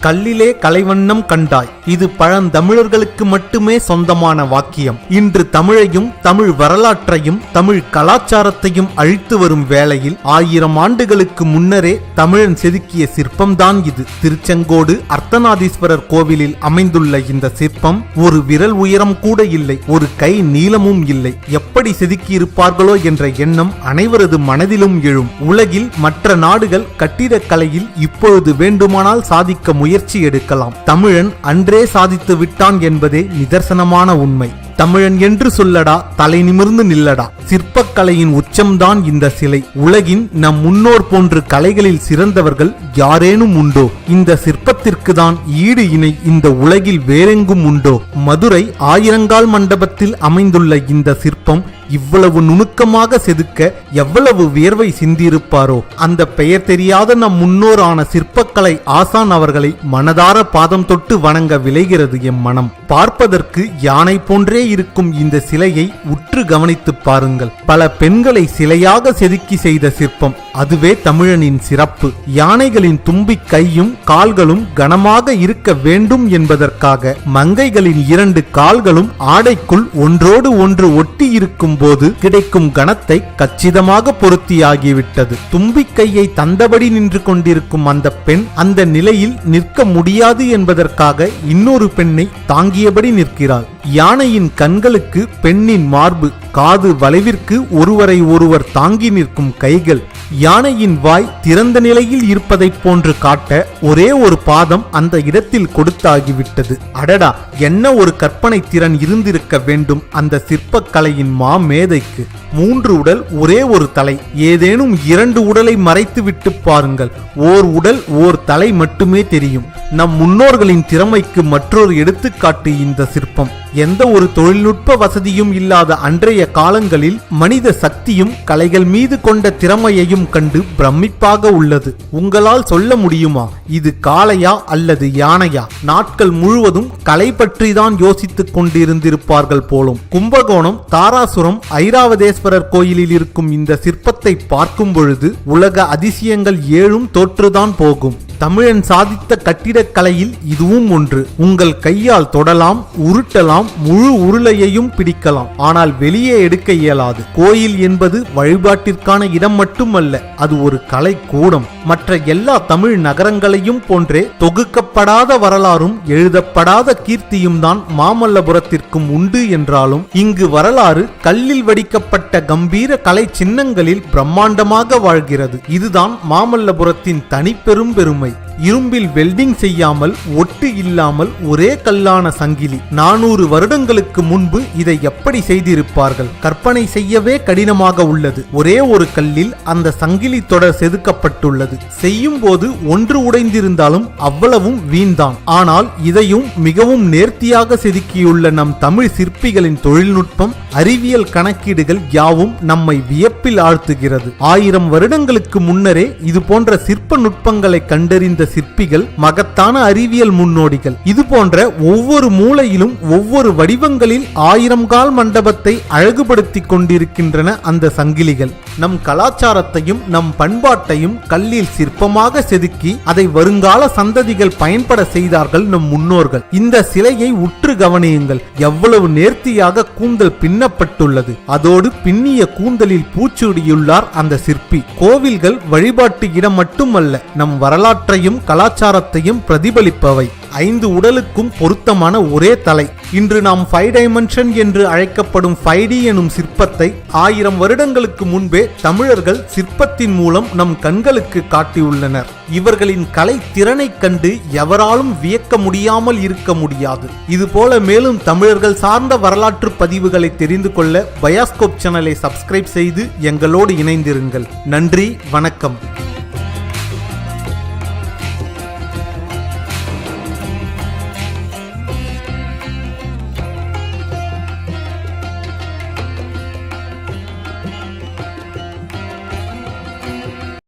கல்லிலே கலைவண்ணம் கண்டாய். இது பழந்தமிழர்களுக்கு மட்டுமே சொந்தமான வாக்கியம். இன்று தமிழையும் தமிழ் வரலாற்றையும் தமிழ் கலாச்சாரத்தையும் அழித்து வரும் வேளையில் 1000 ஆண்டுகளுக்கு முன்னரே தமிழன் செதுக்கிய சிற்பம்தான் இது. திருச்செங்கோடு அர்த்தநாதீஸ்வரர் கோவிலில் அமைந்துள்ள இந்த சிற்பம் ஒரு விரல் உயரம் கூட இல்லை, ஒரு கை நீளமும் இல்லை. எப்படி செதுக்கியிருப்பார்களோ என்ற எண்ணம் அனைவரது மனதிலும் எழும். உலகில் மற்ற நாடுகள் கட்டிடக்கலையில் இப்பொழுது வேண்டுமானால் சாதிக்க முயற்சி எடுக்கலாம். தமிழன் அன்றே சாதித்து விட்டான் என்பதே நிதர்சனமான உண்மை. தமிழன் என்று சொல்லடா, தலை நிமிர்ந்து நில்லடா. சிற்பக்கலையின் உச்சம்தான் இந்த சிலை. உலகின் நம் முன்னோர் போன்று கலைகளில் சிறந்தவர்கள் யாரேனும் உண்டோ? இந்த சிற்பத்திற்கு தான் ஈடு இணை இந்த உலகில் வேறெங்கும் உண்டோ? மதுரை ஆயிரங்கால் மண்டபத்தில் அமைந்துள்ள இந்த சிற்பம் இவ்வளவு நுணுக்கமாக செதுக்க எவ்வளவு வியர்வை சிந்தியிருப்பாரோ? அந்த பெயர் தெரியாத நம் முன்னோரான சிற்பக்கலை ஆசான் அவர்களை மனதார பாதம் தொட்டு வணங்க விளைகிறது எம் மனம். பார்ப்பதற்கு யானை போன்றே இருக்கும் இந்த சிலையை உற்று கவனித்து பாருங்கள். பல பெண்களை சிலையாக செதுக்கி செய்த சிற்பம். அதுவே தமிழனின் சிறப்பு. யானைகளின் தும்பி கையும் கால்களும் கனமாக இருக்க வேண்டும் என்பதற்காக மங்கைகளின் 2 கால்களும் ஆடைக்குள் ஒன்றோடு ஒன்று ஒட்டி இருக்கும் போது கிடைக்கும் கணத்தை கச்சிதமாக பொருத்தியாகிவிட்டது. தும்பிக்கையை தந்தபடி நின்று கொண்டிருக்கும் அந்த பெண் அந்த நிலையில் நிற்க முடியாது என்பதற்காக இன்னொரு பெண்ணை தாங்கியபடி நிற்கிறாள். யானையின் கண்களுக்கு பெண்ணின் மார்பு, காது வளைவிற்கு ஒருவரை ஒருவர் தாங்கி நிற்கும் கைகள், யானையின் வாய் திறந்த நிலையில் இருப்பதை போன்று காட்ட ஒரே ஒரு பாதம் அந்த இடத்தில் கொடுத்தாகிவிட்டது. அடடா, என்ன ஒரு கற்பனை திறன் இருந்திருக்க வேண்டும் அந்த சிற்பக்கலையின் மேதைக்கு. 3 உடல், ஒரே ஒரு தலை. ஏதேனும் 2 உடலை மறைத்து விட்டு பாருங்கள், ஓர் உடல் ஓர் தலை மட்டுமே தெரியும். நம் முன்னோர்களின் திறமைக்கு மற்றொரு எடுத்துக்காட்டு இந்த சிற்பம். எந்த ஒரு தொழில்நுட்ப வசதியும் இல்லாத அன்றைய காலங்களில் மனித சக்தியும் கலைகள் மீது கொண்ட திறமையையும் கண்டு பிரமிப்பாக உள்ளது. உங்களால் சொல்ல முடியுமா இது காளையா அல்லது யானையா? நாட்கள் முழுவதும் கலை பற்றி தான் யோசித்துக் கொண்டிருந்திருப்பார்கள் போலும். கும்பகோணம் தாராசுரம் ஐராவதேஸ்வரர் கோயிலில் இருக்கும் இந்த சிற்பத்தை பார்க்கும் பொழுது உலக அதிசயங்கள் 7 தோற்றுதான் போகும். தமிழன் சாதித்த கட்டிடக்கலையில் இதுவும் ஒன்று. உங்கள் கையால் தொடலாம், உருட்டலாம், முழு உருளையையும் பிடிக்கலாம். ஆனால் வெளியே எடுக்க இயலாது. கோயில் என்பது வழிபாட்டிற்கான இடம் மட்டுமல்ல, அது ஒரு கலை கூடம். மற்ற எல்லா தமிழ் நகரங்களையும் போன்றே தொகுக்கப்படாத வரலாறும் எழுதப்படாத கீர்த்தியும் தான் மாமல்லபுரத்திற்கும் உண்டு என்றாலும் இங்கு வரலாறு கல்லில் வடிக்கப்பட்ட கம்பீர கலை சின்னங்களில் பிரம்மாண்டமாக வாழ்கிறது. இதுதான் மாமல்லபுரத்தின் தனிப்பெரும் பெருமை. இரும்பில் வெல்டிங் செய்யாமல், ஒட்டு இல்லாமல் ஒரே கல்லான சங்கிலி. 400 வருடங்களுக்கு முன்பு இதை எப்படி செய்திருப்பார்கள்? கற்பனை செய்யவே கடினமாக உள்ளது. ஒரே ஒரு கல்லில் அந்த சங்கிலி தொடர் செதுக்கப்பட்டுள்ளது. செய்யும் போது ஒன்று உடைந்திருந்தாலும் அவ்வளவும் வீண்தான். ஆனால் இதையும் மிகவும் நேர்த்தியாக செதுக்கியுள்ள நம் தமிழ் சிற்பிகளின் தொழில்நுட்பம், அறிவியல் கணக்கீடுகள் யாவும் நம்மை வியப்பில் ஆழ்த்துகிறது. 1000 வருடங்களுக்கு முன்னரே இது போன்ற சிற்ப நுட்பங்களை கண்டறிந்த சிற்பிகள் மகத்தான அறிவியல் முன்னோடிகள். இது போன்ற ஒவ்வொரு மூலையிலும் ஒவ்வொரு வடிவங்களில் 1000 கால் மண்டபத்தை அழகுபடுத்தி கொண்டிருக்கின்றன அந்த சங்கிலிகள். நம் கலாச்சாரத்தையும் நம் பண்பாட்டையும் கல்லில் சிற்பமாக செதுக்கி அதை வருங்கால சந்ததிகள் பயன்பட செய்தார்கள் நம் முன்னோர்கள். இந்த சிலையை உற்று கவனியுங்கள். எவ்வளவு நேர்த்தியாக கூந்தல் பின்னப்பட்டுள்ளது. அதோடு பின்னிய கூந்தலில் பூச்சூடியுள்ளார் அந்த சிற்பி. கோவில்கள் வழிபாட்டு இடம் மட்டுமல்ல, நம் வரலாற்றையும் கலாச்சாரத்தையும் பிரதிபலிப்பவை. 5 உடலுக்கும் பொருத்தமான ஒரே தலை. இன்று நாம் 5 டைமென்ஷன் என்று அழைக்கப்படும் 5D எனும் சிற்பத்தை 1000 வருடங்களுக்கு முன்பே தமிழர்கள் சிற்பத்தின் மூலம் நம் கண்களுக்கு காட்டியுள்ளனர். இவர்களின் கலை திறனை கண்டு எவராலும் வியக்க முடியாமல் இருக்க முடியாது. இதுபோல மேலும் தமிழர்கள் சார்ந்த வரலாற்று பதிவுகளை தெரிந்து கொள்ள பயாஸ்கோப் சேனலை சப்ஸ்கிரைப் செய்து எங்களோடு இணைந்திருங்கள். நன்றி, வணக்கம்.